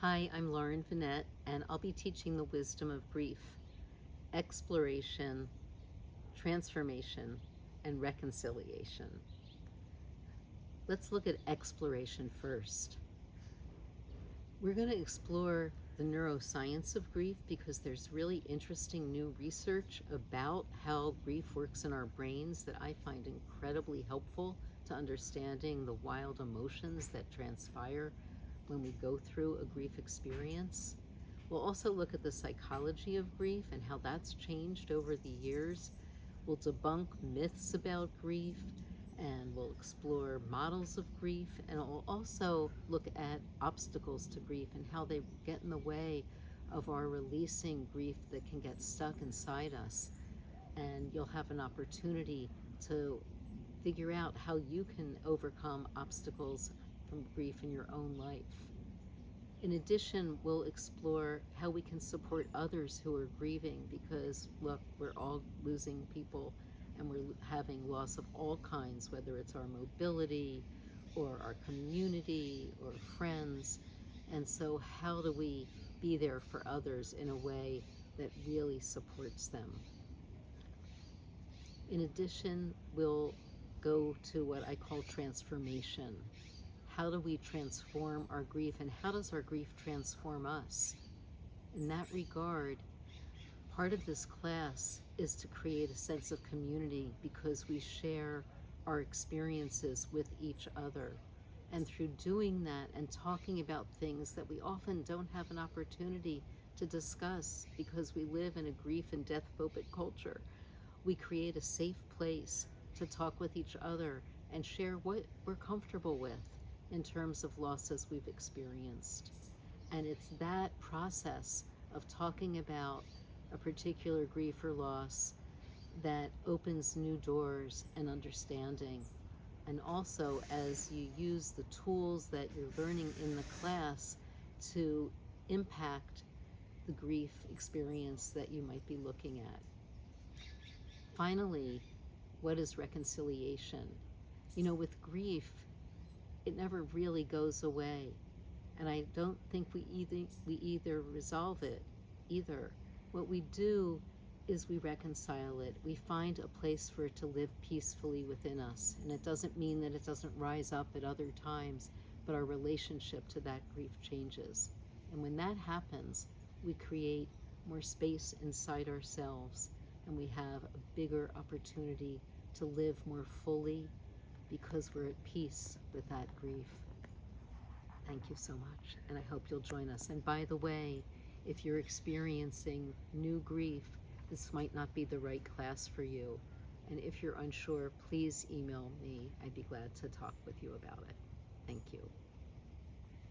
Hi, I'm Lauren Vanett, and I'll be teaching the wisdom of grief, exploration, transformation, and reconciliation. Let's look at exploration first. We're going to explore the neuroscience of grief because there's really interesting new research about how grief works in our brains that I find incredibly helpful to understanding the wild emotions that transpire when we go through a grief experience. We'll also look at the psychology of grief and how that's changed over the years. We'll debunk myths about grief, and we'll explore models of grief, and we'll also look at obstacles to grief and how they get in the way of our releasing grief that can get stuck inside us. And you'll have an opportunity to figure out how you can overcome obstacles from grief in your own life. In addition, we'll explore how we can support others who are grieving because, look, we're all losing people and we're having loss of all kinds, whether it's our mobility or our community or friends. And so how do we be there for others in a way that really supports them? In addition, we'll go to what I call transformation. How do we transform our grief, and how does our grief transform us? In that regard, part of this class is to create a sense of community because we share our experiences with each other. And through doing that and talking about things that we often don't have an opportunity to discuss because we live in a grief and death phobic culture, we create a safe place to talk with each other and share what we're comfortable with in terms of losses we've experienced. And it's that process of talking about a particular grief or loss that opens new doors and understanding. And also, as you use the tools that you're learning in the class to impact the grief experience that you might be looking at. Finally, what is reconciliation? You know, with grief, it never really goes away. And I don't think we either resolve it either. What we do is we reconcile it. We find a place for it to live peacefully within us. And it doesn't mean that it doesn't rise up at other times, but our relationship to that grief changes. And when that happens, we create more space inside ourselves, and we have a bigger opportunity to live more fully because we're at peace with that grief. Thank you so much, and I hope you'll join us. And by the way, if you're experiencing new grief, this might not be the right class for you. And if you're unsure, please email me. I'd be glad to talk with you about it. Thank you.